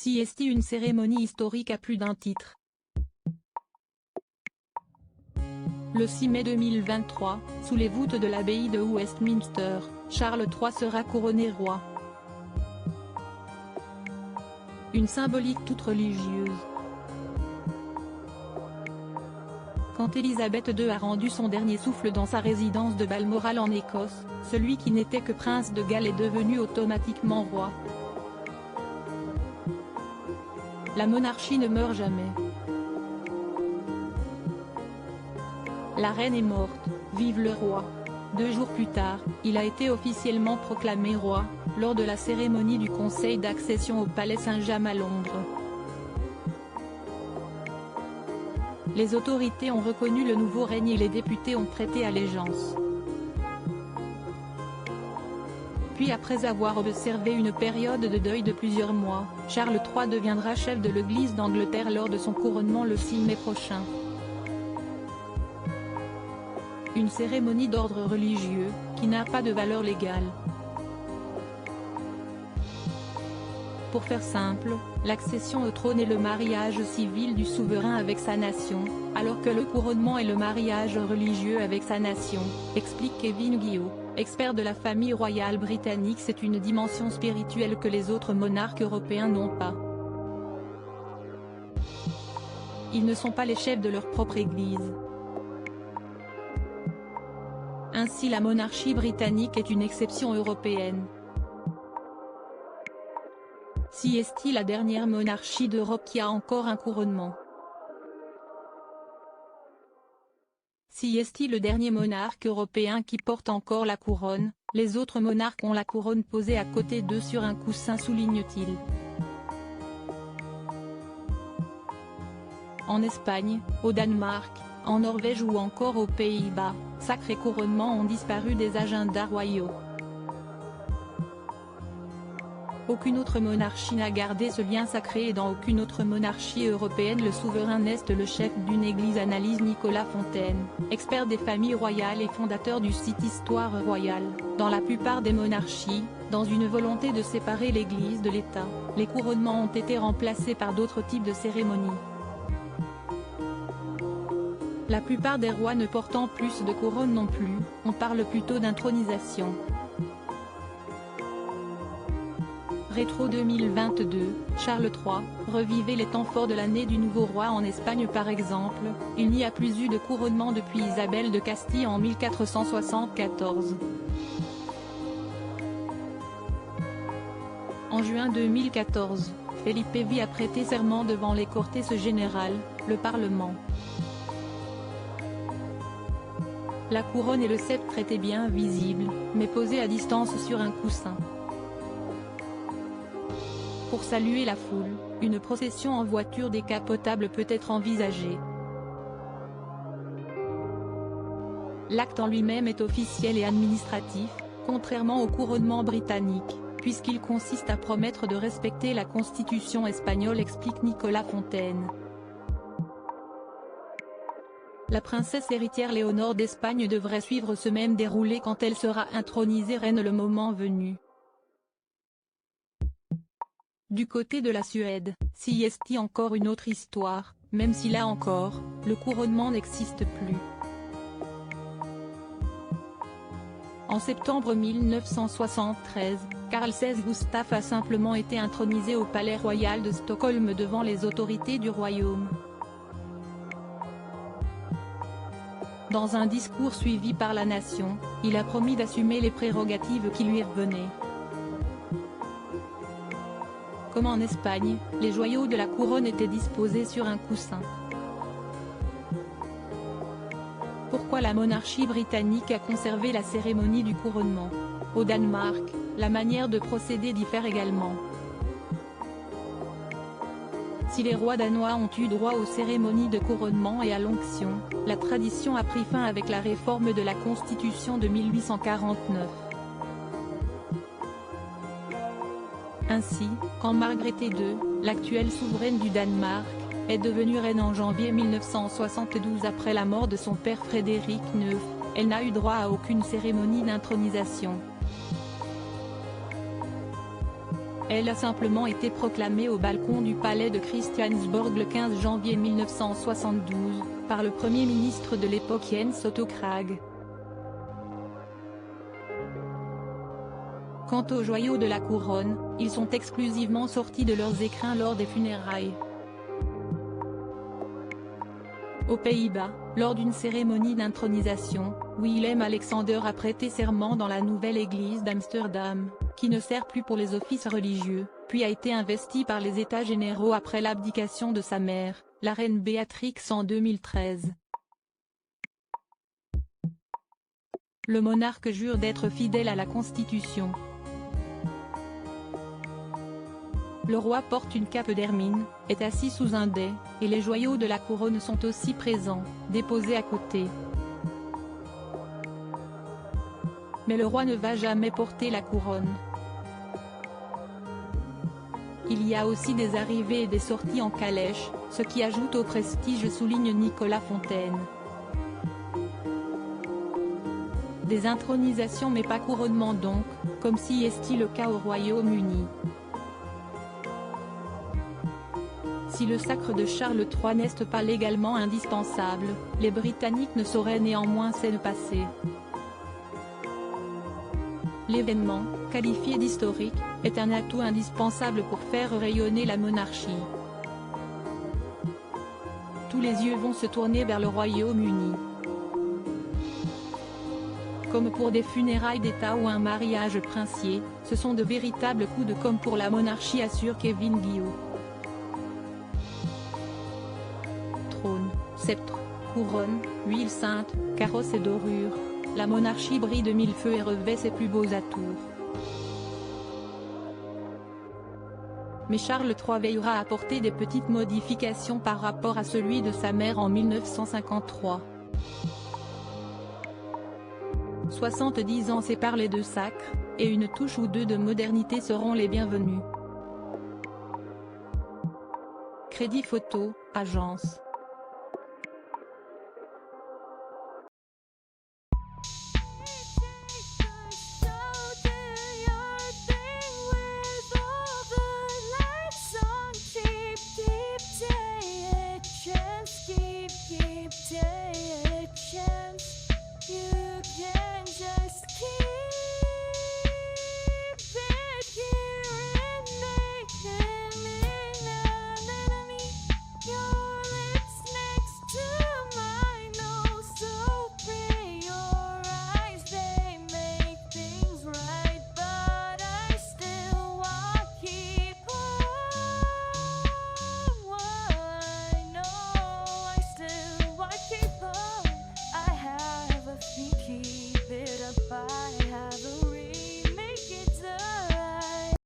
CST, une cérémonie historique à plus d'un titre. Le 6 mai 2023, sous les voûtes de l'abbaye de Westminster, Charles III sera couronné roi. Une symbolique toute religieuse. Quand Élisabeth II a rendu son dernier souffle dans sa résidence de Balmoral en Écosse, celui qui n'était que prince de Galles est devenu automatiquement roi. La monarchie ne meurt jamais. La reine est morte, vive le roi. 2 jours plus tard, il a été officiellement proclamé roi, lors de la cérémonie du conseil d'accession au Palais Saint-James à Londres. Les autorités ont reconnu le nouveau règne et les députés ont prêté allégeance. Puis après avoir observé une période de deuil de plusieurs mois, Charles III deviendra chef de l'Église d'Angleterre lors de son couronnement le 6 mai prochain. Une cérémonie d'ordre religieux, qui n'a pas de valeur légale. Pour faire simple, l'accession au trône est le mariage civil du souverain avec sa nation, alors que le couronnement est le mariage religieux avec sa nation, explique Kevin Guillot, expert de la famille royale britannique. C'est une dimension spirituelle que les autres monarques européens n'ont pas. Ils ne sont pas les chefs de leur propre église. Ainsi la monarchie britannique est une exception européenne. CST, la dernière monarchie d'Europe qui a encore un couronnement. CST, le dernier monarque européen qui porte encore la couronne, les autres monarques ont la couronne posée à côté d'eux sur un coussin, souligne-t-il. En Espagne, au Danemark, en Norvège ou encore aux Pays-Bas, sacrés couronnements ont disparu des agendas royaux. Aucune autre monarchie n'a gardé ce lien sacré et dans aucune autre monarchie européenne le souverain n'est le chef d'une église, analyse Nicolas Fontaine, expert des familles royales et fondateur du site Histoire royale. Dans la plupart des monarchies, dans une volonté de séparer l'église de l'État, les couronnements ont été remplacés par d'autres types de cérémonies. La plupart des rois ne portant plus de couronne non plus, on parle plutôt d'intronisation. Rétro 2022, Charles III, revivez les temps forts de l'année du nouveau roi en Espagne par exemple, il n'y a plus eu de couronnement depuis Isabelle de Castille en 1474. En juin 2014, Felipe V a prêté serment devant les Cortes Générales, le Parlement. La couronne et le sceptre étaient bien visibles, mais posés à distance sur un coussin. Pour saluer la foule, une procession en voiture décapotable peut être envisagée. L'acte en lui-même est officiel et administratif, contrairement au couronnement britannique, puisqu'il consiste à promettre de respecter la constitution espagnole, explique Nicolas Fontaine. La princesse héritière Léonore d'Espagne devrait suivre ce même déroulé quand elle sera intronisée reine le moment venu. Du côté de la Suède, CST, encore une autre histoire, même si là encore, le couronnement n'existe plus. En septembre 1973, Carl XVI Gustaf a simplement été intronisé au palais royal de Stockholm devant les autorités du royaume. Dans un discours suivi par la nation, il a promis d'assumer les prérogatives qui lui revenaient. Comme en Espagne, les joyaux de la couronne étaient disposés sur un coussin. Pourquoi la monarchie britannique a conservé la cérémonie du couronnement? Au Danemark, la manière de procéder diffère également. Si les rois danois ont eu droit aux cérémonies de couronnement et à l'onction, la tradition a pris fin avec la réforme de la Constitution de 1849. Ainsi, quand Margrethe II, l'actuelle souveraine du Danemark, est devenue reine en janvier 1972 après la mort de son père Frédéric IX, elle n'a eu droit à aucune cérémonie d'intronisation. Elle a simplement été proclamée au balcon du palais de Christiansborg le 15 janvier 1972, par le Premier ministre de l'époque Jens Otto Krag. Quant aux joyaux de la couronne, ils sont exclusivement sortis de leurs écrins lors des funérailles. Aux Pays-Bas, lors d'une cérémonie d'intronisation, Willem-Alexander a prêté serment dans la nouvelle église d'Amsterdam, qui ne sert plus pour les offices religieux, puis a été investi par les États généraux après l'abdication de sa mère, la reine Béatrix en 2013. Le monarque jure d'être fidèle à la Constitution. Le roi porte une cape d'hermine, est assis sous un dais, et les joyaux de la couronne sont aussi présents, déposés à côté. Mais le roi ne va jamais porter la couronne. Il y a aussi des arrivées et des sorties en calèche, ce qui ajoute au prestige, souligne Nicolas Fontaine. Des intronisations mais pas couronnement donc, comme si est-il le cas au Royaume-Uni. Si le sacre de Charles III n'est pas légalement indispensable, les Britanniques ne sauraient néanmoins s'en passer. L'événement, qualifié d'historique, est un atout indispensable pour faire rayonner la monarchie. Tous les yeux vont se tourner vers le Royaume-Uni. Comme pour des funérailles d'État ou un mariage princier, ce sont de véritables coups de com' pour la monarchie, assure Kevin Guillot. Trône, sceptre, couronne, huile sainte, carrosse et dorure, la monarchie brille de mille feux et revêt ses plus beaux atours. Mais Charles III veillera à apporter des petites modifications par rapport à celui de sa mère en 1953. 70 ans séparent les deux sacres, et une touche ou deux de modernité seront les bienvenus. Crédit photo, agence.